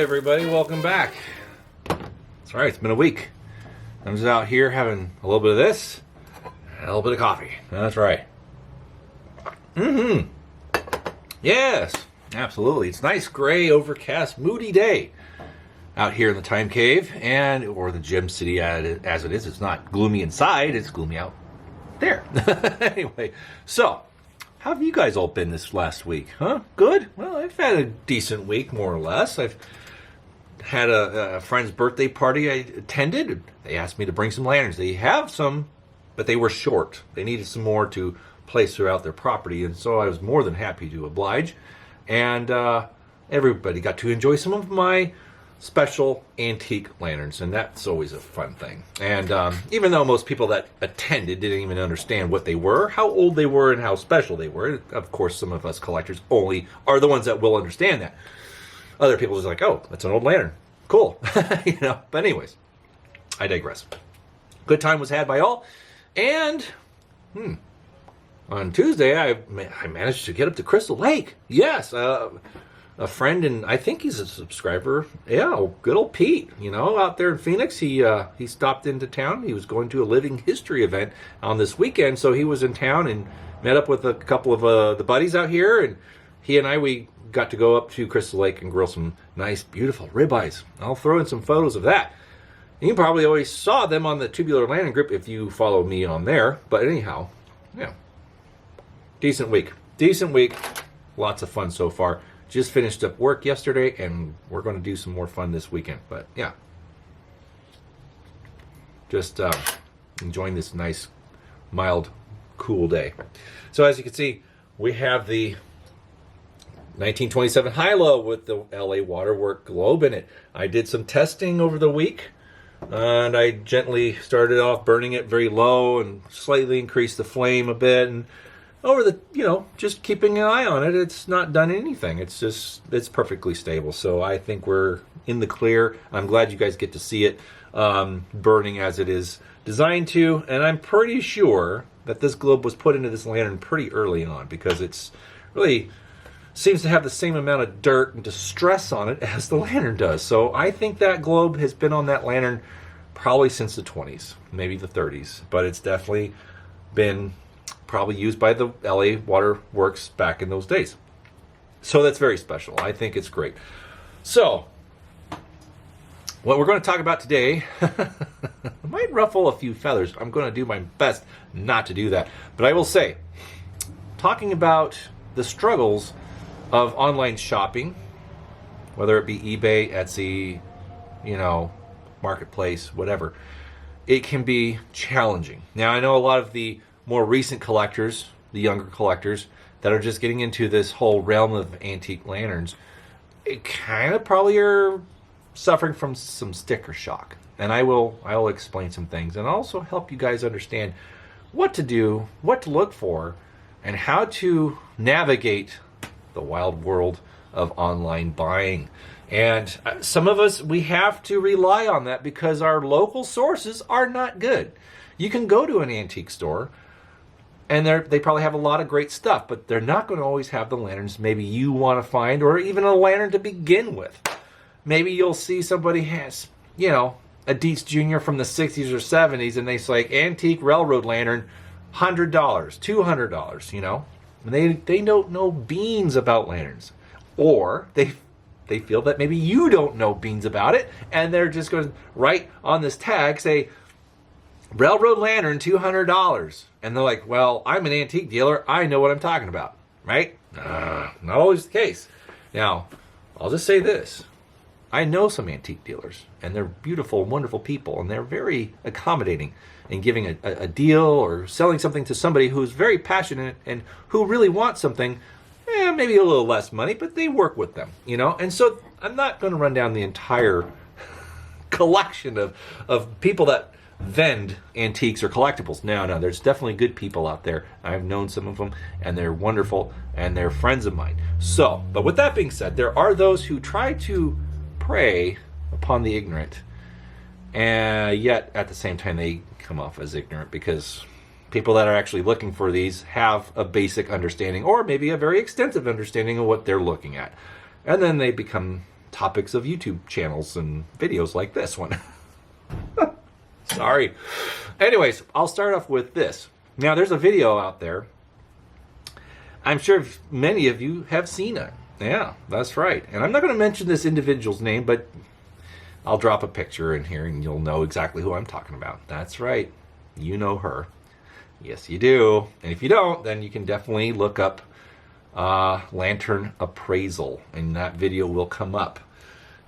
everybody, welcome back. That's right, it's been a week. I'm just out here having a little bit of this and a little bit of coffee. That's right. Yes, absolutely. It's a nice, gray, overcast, moody day out here in the time cave or the gym city as it is. It's not gloomy inside, it's gloomy out there. Anyway, so how have you guys all been this last week? Huh? Good? Well, I've had a decent week, more or less. I've had a friend's birthday party I attended. They asked me to bring some lanterns. They have some, but they were short. They needed some more to place throughout their property, and so I was more than happy to oblige. And everybody got to enjoy some of my special antique lanterns, and that's always a fun thing. And even though most people that attended didn't even understand what they were, how old they were, and how special they were, of course some of us collectors only are the ones that will understand that. Other people are like, oh, that's an old lantern, cool. But anyways, I digress. Good time was had by all. And on Tuesday I managed to get up to Crystal Lake. Yes, a friend, and I think he's a subscriber. Yeah, good old Pete, out there in Phoenix. He stopped into town. He was going to a living history event on this weekend, so he was in town and met up with a couple of the buddies out here, and he and we got to go up to Crystal Lake and grill some nice, beautiful ribeyes. I'll throw in some photos of that. You probably always saw them on the Tubular Lantern group if you follow me on there. But anyhow, yeah, decent week. Lots of fun so far. Just finished up work yesterday, and we're going to do some more fun this weekend. But yeah, just enjoying this nice, mild, cool day. So as you can see, we have the 1927 high-low with the LA Waterwork globe in it. I did some testing over the week, and I gently started off burning it very low and slightly increased the flame a bit, and over the, just keeping an eye on it, it's not done anything. It's perfectly stable. So I think we're in the clear. I'm glad you guys get to see it burning as it is designed to. And I'm pretty sure that this globe was put into this lantern pretty early on, because it's really seems to have the same amount of dirt and distress on it as the lantern does. So I think that globe has been on that lantern probably since the 20s, maybe the 30s. But it's definitely been probably used by the LA Waterworks back in those days. So that's very special. I think it's great. So what we're going to talk about today might ruffle a few feathers. I'm going to do my best not to do that. But I will say, talking about the struggles of online shopping, whether it be eBay, Etsy, Marketplace, whatever, it can be challenging. Now, I know a lot of the more recent collectors, the younger collectors that are just getting into this whole realm of antique lanterns, it kind of probably are suffering from some sticker shock. And I will explain some things and also help you guys understand what to do, what to look for, and how to navigate the wild world of online buying. And some of us, we have to rely on that because our local sources are not good. You can go to an antique store, and they probably have a lot of great stuff, but they're not going to always have the lanterns maybe you want to find, or even a lantern to begin with. Maybe you'll see somebody has, a Dietz Jr. from the 60s or 70s, and they say, antique railroad lantern, $100, $200, And they don't know beans about lanterns. Or they feel that maybe you don't know beans about it, and they're just going to write on this tag, say, railroad lantern, $200. And they're like, well, I'm an antique dealer. I know what I'm talking about, right? Not always the case. Now, I'll just say this. I know some antique dealers, and they're beautiful, wonderful people, and they're very accommodating in giving a deal or selling something to somebody who's very passionate and who really wants something, maybe a little less money, but they work with them, And so I'm not going to run down the entire collection of people that vend antiques or collectibles. No, there's definitely good people out there. I've known some of them, and they're wonderful, and they're friends of mine. So, but with that being said, there are those who try to prey upon the ignorant, and yet at the same time they come off as ignorant, because people that are actually looking for these have a basic understanding, or maybe a very extensive understanding of what they're looking at, and then they become topics of YouTube channels and videos like this one. Sorry. Anyways, I'll start off with this. Now, there's a video out there. I'm sure many of you have seen it. Yeah, that's right. And I'm not going to mention this individual's name, but I'll drop a picture in here and you'll know exactly who I'm talking about. That's right. You know her. Yes, you do. And if you don't, then you can definitely look up lantern appraisal, and that video will come up.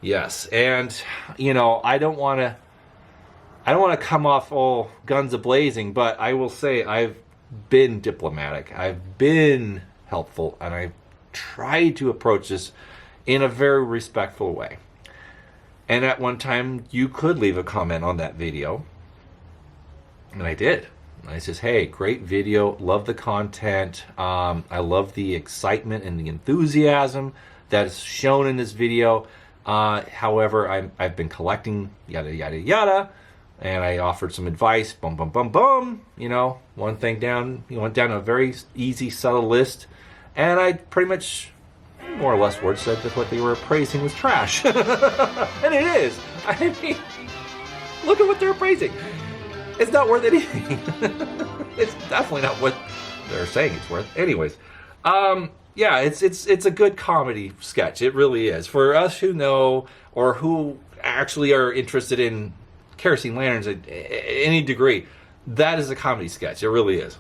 Yes, and you know, I don't want to come off all guns a-blazing, but I will say I've been diplomatic. I've been helpful, and I've tried to approach this in a very respectful way. And at one time, you could leave a comment on that video, and I did. I says, hey, great video, love the content, I love the excitement and the enthusiasm that is shown in this video. However, I've been collecting yada yada yada, and I offered some advice, boom boom boom boom, you know, one thing down, you went down a very easy, subtle list, and I pretty much more or less word said that what they were appraising was trash. And it is. I mean, look at what they're appraising. It's not worth anything. It's definitely not what they're saying it's worth. Anyways, yeah, it's a good comedy sketch. It really is. For us who know or who actually are interested in kerosene lanterns at any degree, that is a comedy sketch. It really is.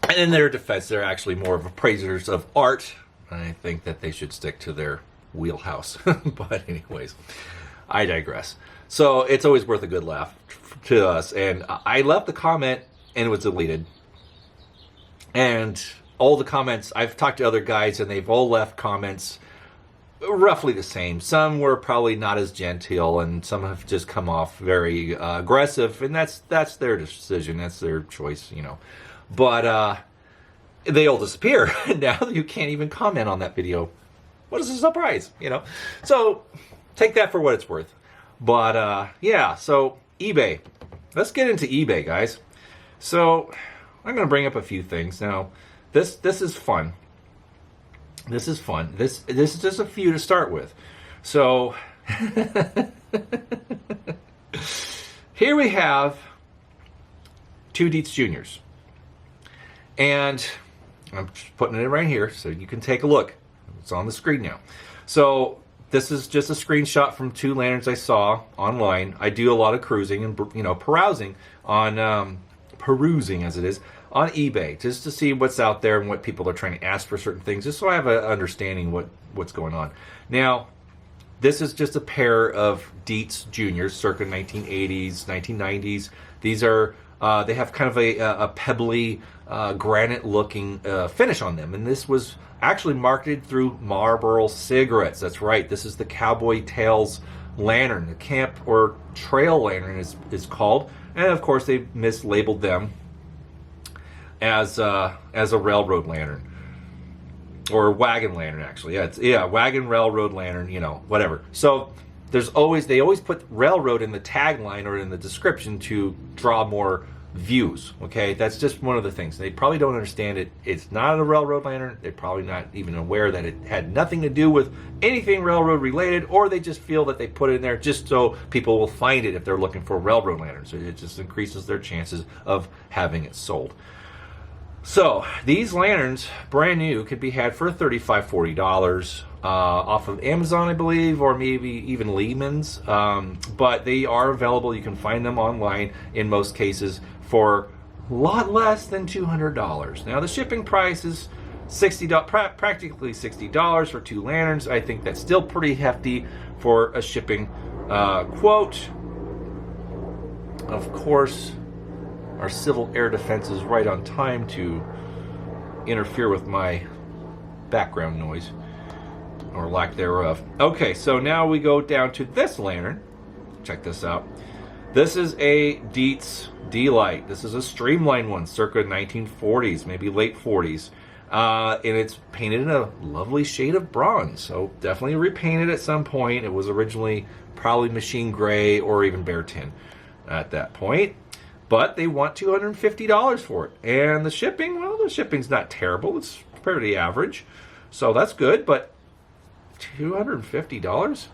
And in their defense, they're actually more of appraisers of art. I think that they should stick to their wheelhouse. But anyways, I digress. So it's always worth a good laugh to us. And I left the comment and it was deleted. And all the comments, I've talked to other guys and they've all left comments roughly the same. Some were probably not as genteel and some have just come off very aggressive. And that's their decision. That's their choice, you know. But they all disappear. Now you can't even comment on that video. What is a surprise, you know? So take that for what it's worth. But, yeah, so eBay. Let's get into eBay, guys. So I'm going to bring up a few things. Now, this is fun. This is fun. This is just a few to start with. So here we have two Dietz Juniors. And I'm just putting it right here so you can take a look. It's on the screen now. So this is just a screenshot from two lanterns I saw online. I do a lot of cruising and, you know, perusing on, perusing as it is, on eBay, just to see what's out there and what people are trying to ask for certain things, just so I have an understanding what's going on. Now, this is just a pair of Dietz Juniors, circa 1980s, 1990s. These are, they have kind of a pebbly, granite-looking finish on them, and this was actually marketed through Marlboro cigarettes. That's right. This is the Cowboy Tales lantern. The camp or trail lantern is called. And of course they mislabeled them as a railroad lantern. Or wagon lantern, actually. Yeah, wagon railroad lantern, you know, whatever. So they always put railroad in the tagline or in the description to draw more views. Okay, that's just one of the things. They probably don't understand it. It's not a railroad lantern. They're probably not even aware that it had nothing to do with anything railroad related, or they just feel that they put it in there just so people will find it if they're looking for railroad lanterns. So it just increases their chances of having it sold. So these lanterns, brand new, could be had for $35, $40 off of Amazon, I believe, or maybe even Lehman's. But they are available. You can find them online in most cases for a lot less than $200. Now the shipping price is practically $60 for two lanterns. I think that's still pretty hefty for a shipping quote. Of course, our civil air defense is right on time to interfere with my background noise, or lack thereof. Okay, so now we go down to this lantern. Check this out. This is a Dietz D-Light. This is a streamlined one, circa 1940s, maybe late 40s. And it's painted in a lovely shade of bronze. So definitely repainted at some point. It was originally probably machine gray or even bare tin at that point. But they want $250 for it. And the shipping, well, the shipping's not terrible. It's pretty average. So that's good. But $250.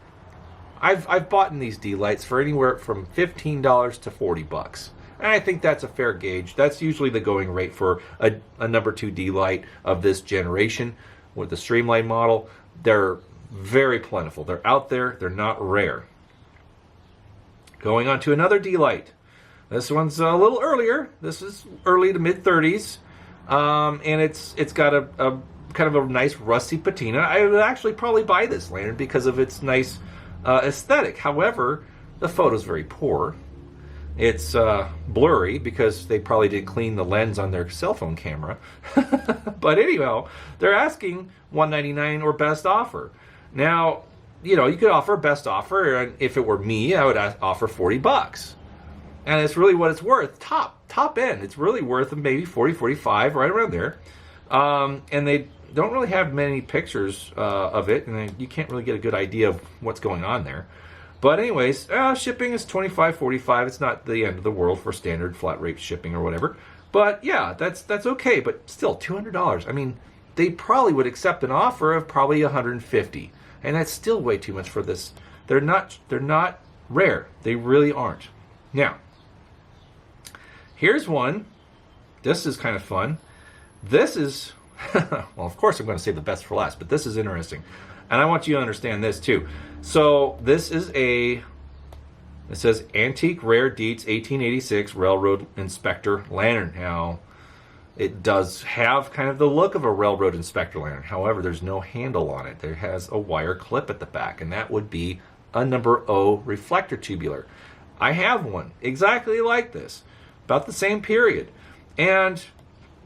I've bought in these D lights for anywhere from $15 to $40. And I think that's a fair gauge. That's usually the going rate for a number 2 D light of this generation with the Streamline model. They're very plentiful. They're out there. They're not rare. Going on to another D light. This one's a little earlier. This is early to mid 30s, and it's got a kind of a nice rusty patina. I would actually probably buy this lantern because of its nice aesthetic. However, the photo's very poor. It's blurry because they probably didn't clean the lens on their cell phone camera. But anyhow, they're asking $199 or best offer. Now, you know, you could offer best offer, and if it were me, I would offer $40. And it's really what it's worth. Top end. It's really worth maybe 40, 45, right around there. And they don't really have many pictures of it, and you can't really get a good idea of what's going on there. But anyways, shipping is $25, $45. It's not the end of the world for standard flat rate shipping or whatever. But yeah, that's okay. But still, $200. I mean, they probably would accept an offer of probably $150, and that's still way too much for this. They're not rare. They really aren't. Now, here's one. This is kind of fun. This is, well, of course I'm going to save the best for last, but this is interesting. And I want you to understand this too. So this is it says Antique Rare Dietz 1886 Railroad Inspector Lantern. Now, it does have kind of the look of a railroad inspector lantern. However, there's no handle on it. There has a wire clip at the back, and that would be a number O reflector tubular. I have one exactly like this, about the same period. And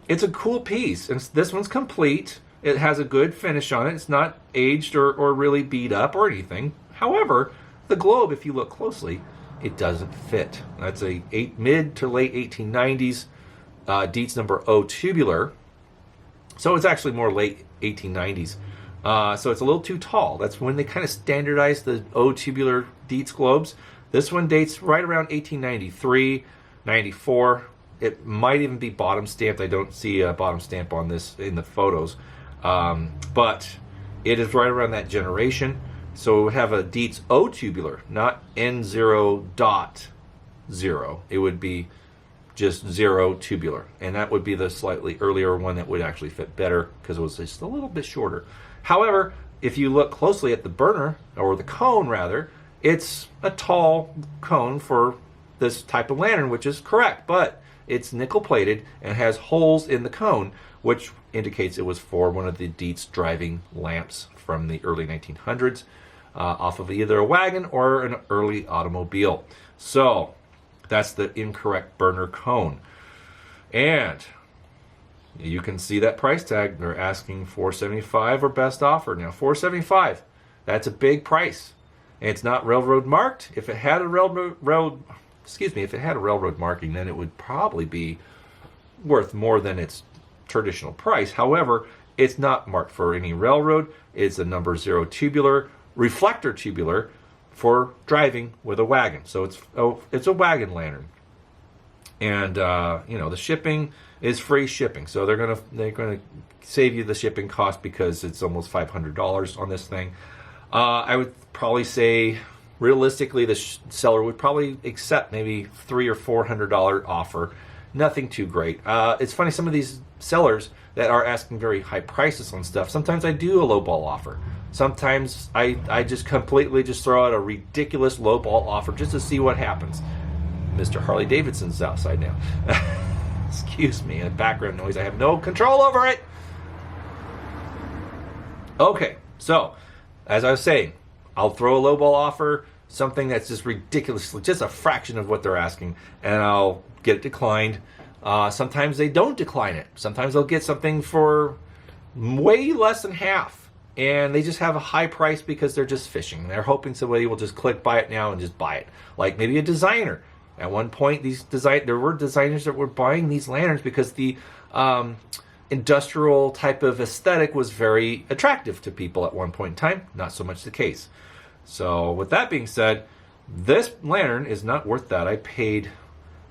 it's a cool piece. And this one's complete. It has a good finish on it. It's not aged or really beat up or anything. However, the globe, if you look closely, it doesn't fit. That's a mid to late 1890s Dietz number O tubular. So it's actually more late 1890s. So it's a little too tall. That's when they kind of standardized the O tubular Dietz globes. This one dates right around 1893, 94. It might even be bottom stamped. I don't see a bottom stamp on this in the photos. But it is right around that generation. So we have a Dietz O tubular, not N0.0. It would be just 0 tubular. And that would be the slightly earlier one that would actually fit better because it was just a little bit shorter. However, if you look closely at the burner, or the cone rather, it's a tall cone for this type of lantern, which is correct. But it's nickel plated and has holes in the cone, which indicates it was for one of the Dietz driving lamps from the early 1900s, off of either a wagon or an early automobile. So that's the incorrect burner cone. And you can see that price tag. They're asking $475 or best offer. Now, $475, that's a big price. And it's not railroad marked. If it had a railroad marking, then it would probably be worth more than its traditional price. However, it's not marked for any railroad. It's a number 0 tubular, reflector tubular for driving with a wagon. So it's a wagon lantern. And the shipping is free shipping. So they're gonna save you the shipping cost because it's almost $500 on this thing. I would probably say realistically the seller would probably accept maybe $300 or $400 offer. Nothing too great. It's funny, some of these sellers that are asking very high prices on stuff, sometimes I do a lowball offer. Sometimes I just completely just throw out a ridiculous lowball offer just to see what happens. Mr. Harley Davidson's outside now. Excuse me, and background noise. I have no control over it. Okay, so as I was saying, I'll throw a lowball offer, something that's just ridiculously, just a fraction of what they're asking, and I'll get it declined. Sometimes they don't decline it. Sometimes they'll get something for way less than half, and they just have a high price because they're just fishing. They're hoping somebody will just click buy it now and just buy it. Like maybe a designer. At one point, there were designers that were buying these lanterns because the industrial type of aesthetic was very attractive to people at one point in time. Not so much the case. So with that being said, this lantern is not worth that. I paid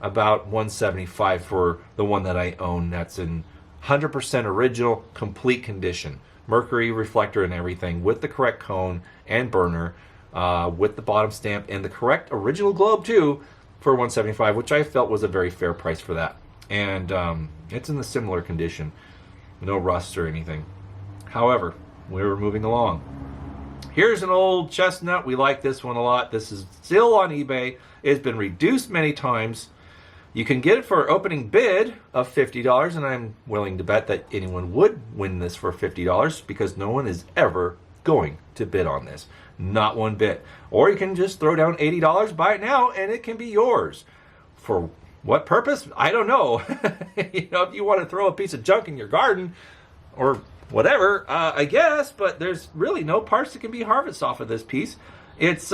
about $175 for the one that I own. That's in 100% original, complete condition. mercury reflector and everything, with the correct cone and burner, with the bottom stamp and the correct original globe too, for $175, which I felt was a very fair price for that. And it's in a similar condition, no rust or anything. However, we were moving along. Here's an old chestnut. We like this one a lot. This is still on eBay. It's been reduced many times. You can get it for an opening bid of $50, and I'm willing to bet that anyone would win this for $50 because no one is ever going to bid on this. Not one bit. Or you can just throw down $80, buy it now, and it can be yours. For what purpose? I don't know. If you want to throw a piece of junk in your garden or whatever, I guess, but there's really no parts that can be harvested off of this piece. It's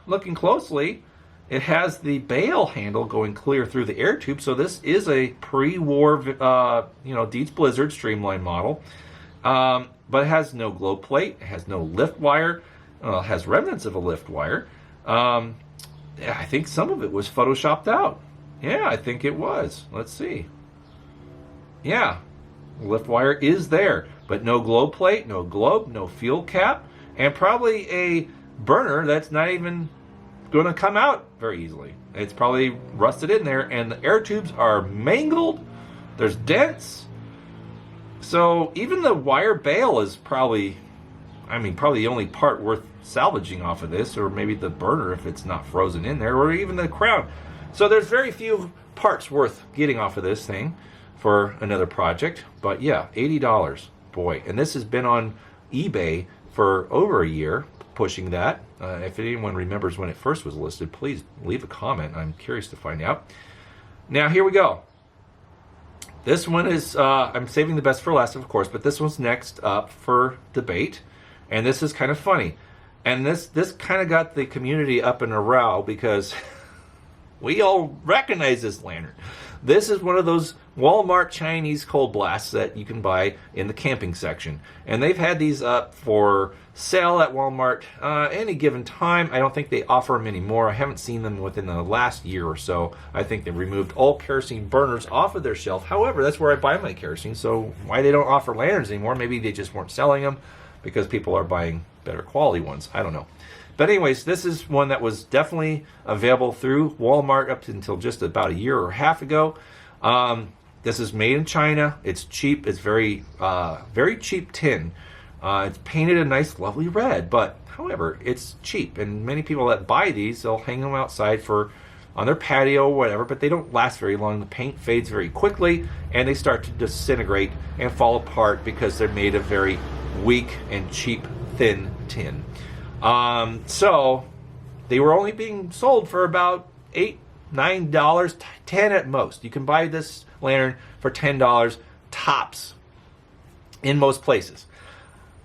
looking closely. It has the bale handle going clear through the air tube, so this is a pre-war, Dietz Blizzard streamline model. But it has no glow plate. It has no lift wire. It has remnants of a lift wire. I think some of it was photoshopped out. Yeah, I think it was. Let's see. Yeah, lift wire is there, but no glow plate, no globe, no fuel cap, and probably a burner that's not even going to come out very easily. It's probably rusted in there, and the air tubes are mangled. There's dents. So even the wire bale is probably the only part worth salvaging off of this, or maybe the burner if it's not frozen in there, or even the crown. So there's very few parts worth getting off of this thing for another project. But yeah, $80, boy. And this has been on eBay for over a year, pushing that. If anyone remembers when it first was listed, please leave a comment. I'm curious to find out. Now, here we go. This one is, I'm saving the best for last, of course, but this one's next up for debate. And this is kind of funny. And this kind of got the community up in a row because we all recognize this lantern. This is one of those Walmart Chinese cold blasts that you can buy in the camping section. And they've had these up for sale at Walmart any given time. I don't think they offer them anymore. I haven't seen them within the last year or so. I think they removed all kerosene burners off of their shelf. However, that's where I buy my kerosene. So why they don't offer lanterns anymore? Maybe they just weren't selling them because people are buying better quality ones. I don't know. But anyways, this is one that was definitely available through Walmart up until just about a year or half ago. This is made in China. It's cheap. It's very cheap tin. It's painted a nice, lovely red. But however, it's cheap, and many people that buy these, they'll hang them outside on their patio or whatever. But they don't last very long. The paint fades very quickly, and they start to disintegrate and fall apart because they're made of very weak and cheap, thin tin. So they were only being sold for about $8, $9, $10 at most. You can buy this lantern for $10 tops in most places.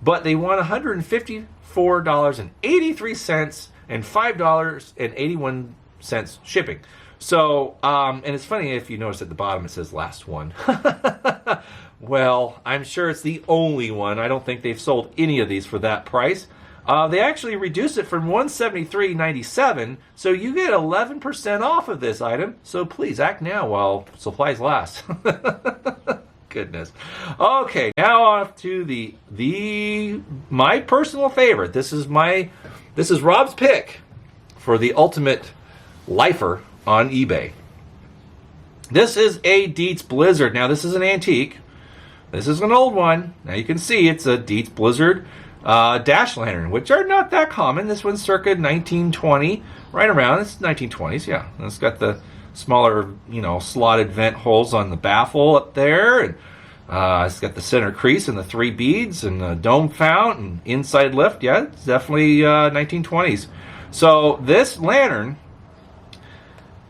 But they want $154.83 and $5.81 shipping. So, and it's funny if you notice at the bottom it says last one. Well, I'm sure it's the only one. I don't think they've sold any of these for that price. They actually reduced it from $173.97, so you get 11% off of this item. So please act now while supplies last. Goodness. Okay, now off to my personal favorite. This is Rob's pick for the ultimate lifer on eBay. This is a Dietz Blizzard. Now this is an antique. This is an old one. Now you can see it's a Dietz Blizzard dash lantern, which are not that common. This one's circa 1920, right around. It's 1920s, yeah. And it's got the smaller, slotted vent holes on the baffle up there, and it's got the center crease and the 3 beads and the dome fount and inside lift. Yeah, it's definitely 1920s. So this lantern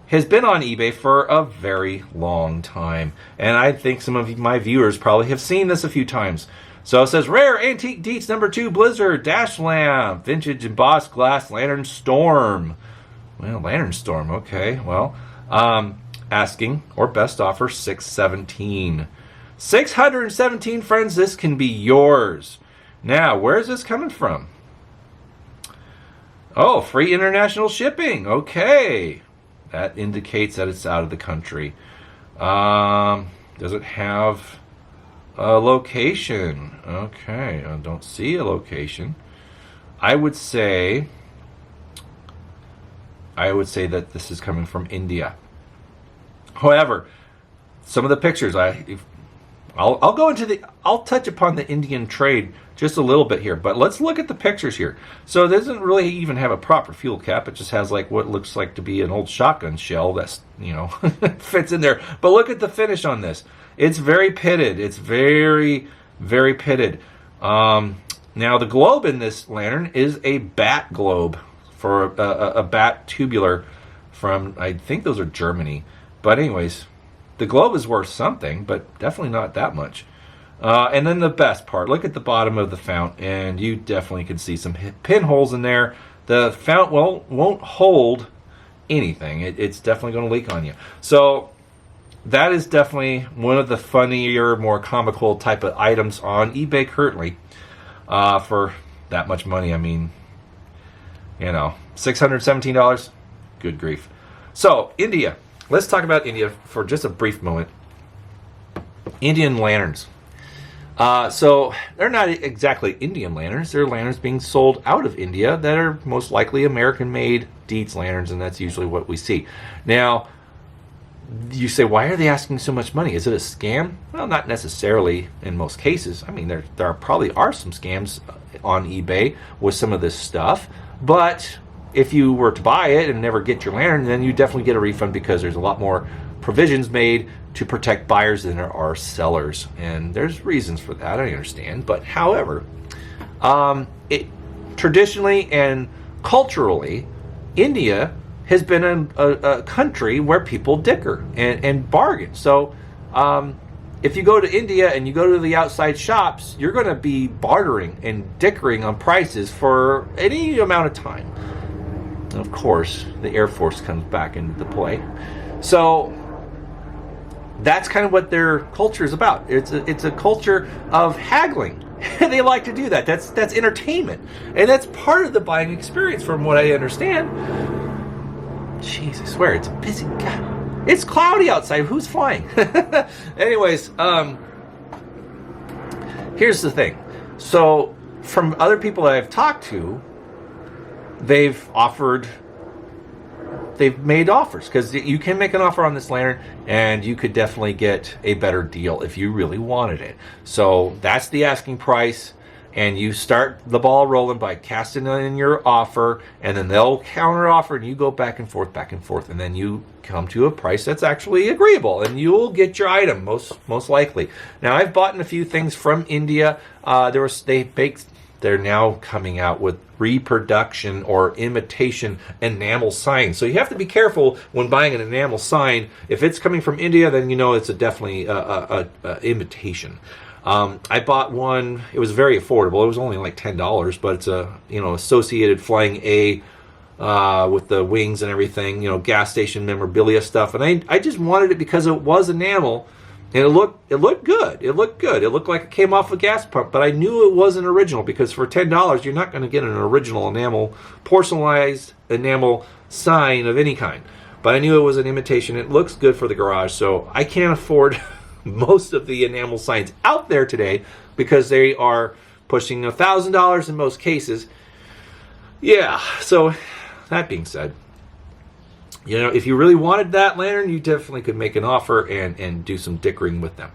has been on eBay for a very long time, and I think some of my viewers probably have seen this a few times. So it says, rare antique Dietz number 2 Blizzard dash lamp, vintage embossed glass lantern storm. Well, lantern storm, okay. Well, asking or best offer $617. $617, friends. This can be yours. Now, where's this coming from? Oh, free international shipping. Okay, that indicates that it's out of the country. Does it have Location. Okay, I don't see a location. I would say that this is coming from India. However, some of the pictures I'll go into I'll touch upon the Indian trade just a little bit here, but let's look at the pictures here. So it doesn't really even have a proper fuel cap. It just has like what looks like to be an old shotgun shell that's, fits in there. But look at the finish on this. It's very pitted. It's very, very pitted. Now the globe in this lantern is a bat globe for a bat tubular from, I think those are Germany. But anyways, the globe is worth something, but definitely not that much. And then the best part, look at the bottom of the fount, and you definitely can see some pinholes in there. The fount won't hold anything. It's definitely going to leak on you. So that is definitely one of the funnier, more comical type of items on eBay currently for that much money. I mean, $617. Good grief. So India. Let's talk about India for just a brief moment. Indian lanterns. So they're not exactly Indian lanterns. They're lanterns being sold out of India that are most likely American-made Dietz lanterns, and that's usually what we see. Now, you say, why are they asking so much money? Is it a scam? Well, not necessarily in most cases. I mean, there probably are some scams on eBay with some of this stuff, but if you were to buy it and never get your lantern, then you definitely get a refund because there's a lot more provisions made to protect buyers than there are sellers. And there's reasons for that, I understand. But however, traditionally and culturally, India has been a country where people dicker and bargain. So if you go to India and you go to the outside shops, you're going to be bartering and dickering on prices for any amount of time. Of course, the Air Force comes back into the play. So that's kind of what their culture is about. It's a culture of haggling. They like to do that. That's entertainment. And that's part of the buying experience from what I understand. Jeez, I swear, it's a busy... God, it's cloudy outside. Who's flying? Anyways, here's the thing. So from other people that I've talked to, they've made offers because you can make an offer on this lantern and you could definitely get a better deal if you really wanted it. So that's the asking price, and you start the ball rolling by casting in your offer, and then they'll counter offer, and you go back and forth, and then you come to a price that's actually agreeable, and you'll get your item most likely. Now, I've bought a few things from India. They're now coming out with reproduction or imitation enamel signs. So you have to be careful when buying an enamel sign. If it's coming from India, then you know it's definitely a imitation. I bought one. It was very affordable. It was only like $10, but it's a Associated Flying A with the wings and everything. Gas station memorabilia stuff. And I just wanted it because it was enamel. And it looked good. It looked good. It looked like it came off a gas pump, but I knew it wasn't original because for $10 you're not going to get an original enamel, porcelainized enamel sign of any kind. But I knew it was an imitation. It looks good for the garage, so I can't afford most of the enamel signs out there today because they are pushing $1,000 in most cases. Yeah. So that being said, if you really wanted that lantern, you definitely could make an offer and do some dickering with them.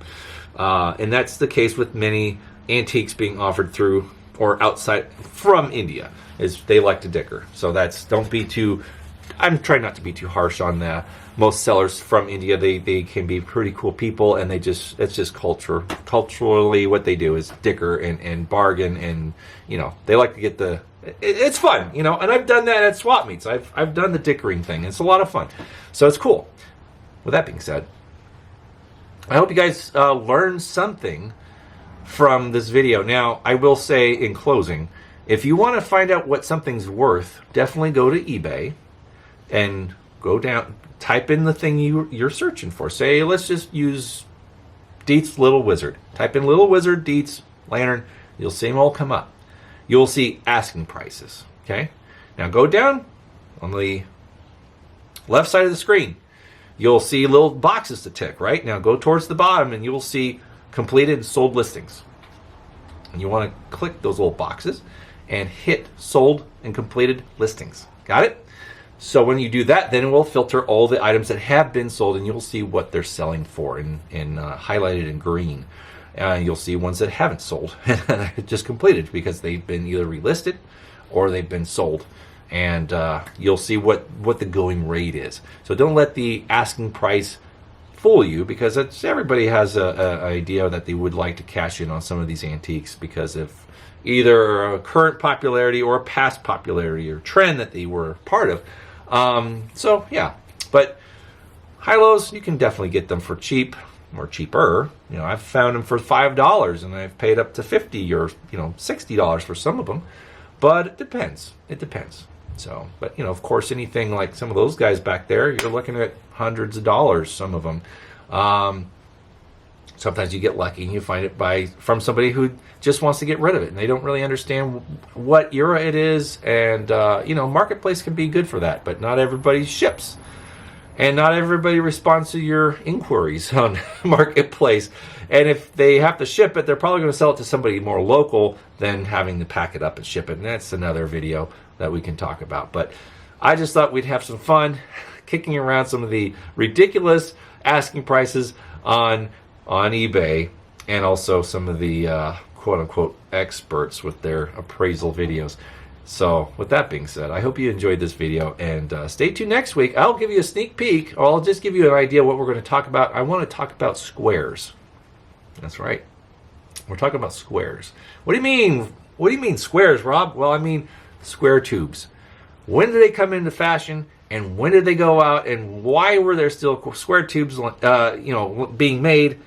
And that's the case with many antiques being offered through or outside from India, is they like to dicker. So I'm trying not to be too harsh on most sellers from India. They can be pretty cool people, and it's just culturally what they do is dicker and bargain, and they like to get it's fun, and I've done that at swap meets. I've done the dickering thing. It's a lot of fun. So it's cool. With that being said, I hope you guys learned something from this video. Now, I will say in closing, if you want to find out what something's worth, definitely go to eBay and go down, type in the thing you're searching for. Say, let's just use Dietz Little Wizard. Type in Little Wizard Dietz lantern. You'll see them all come up. You'll see asking prices. Okay? Now go down on the left side of the screen. You'll see little boxes to tick, right? Now go towards the bottom and you'll see completed and sold listings. And you want to click those little boxes and hit sold and completed listings. Got it? So when you do that, then it will filter all the items that have been sold, and you'll see what they're selling for in highlighted in green. You'll see ones that haven't sold, just completed, because they've been either relisted or they've been sold. And you'll see what the going rate is. So don't let the asking price fool you, because everybody has an idea that they would like to cash in on some of these antiques because of either a current popularity or a past popularity or trend that they were part of. So yeah, but high-lows, you can definitely get them for cheap or cheaper. You know, I've found them for $5 and I've paid up to $50 or $60 for some of them, but it depends. It depends. So, but of course, anything like some of those guys back there, you're looking at hundreds of dollars. Some of them. Sometimes you get lucky and you find it from somebody who just wants to get rid of it, and they don't really understand what era it is. And marketplace can be good for that, but not everybody ships, and not everybody responds to your inquiries on marketplace. And if they have to ship it, they're probably going to sell it to somebody more local than having to pack it up and ship it. And that's another video that we can talk about. But I just thought we'd have some fun kicking around some of the ridiculous asking prices on eBay, and also some of the quote-unquote experts with their appraisal videos. So with that being said, I hope you enjoyed this video, and stay tuned next week. I'll give you a sneak peek, or I'll just give you an idea what we're going to talk about. I want to talk about squares. That's right. We're talking about squares. What do you mean? What do you mean squares, Rob? Well, I mean square tubes. When did they come into fashion, and when did they go out, and why were there still square tubes being made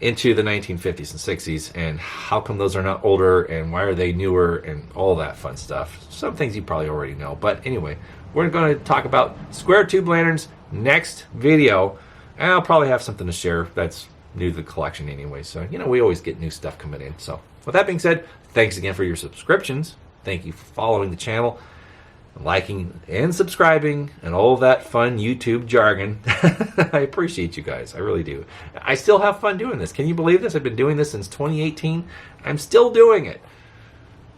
into the 1950s and 60s, and how come those are not older, and why are they newer, and all that fun stuff. Some things you probably already know, but anyway, we're going to talk about square tube lanterns next video, and I'll probably have something to share that's new to the collection anyway. So we always get new stuff coming in. So with that being said, thanks again for your subscriptions. Thank you for following the channel, liking and subscribing, and all that fun YouTube jargon. I appreciate you guys. I really do. I still have fun doing this. Can you believe this? I've been doing this since 2018. I'm still doing it.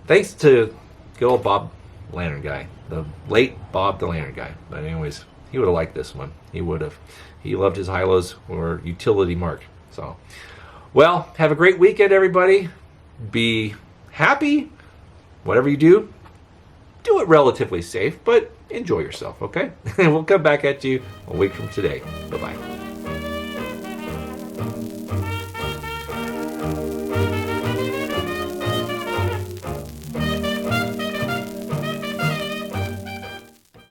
Thanks to good old Bob Lantern Guy, the late Bob the Lantern Guy. But anyways, he would have liked this one. He would have. He loved his high-lows or utility mark. So, well, have a great weekend, everybody. Be happy. Whatever you do it relatively safe, but enjoy yourself, okay? And we'll come back at you a week from today. Bye-bye.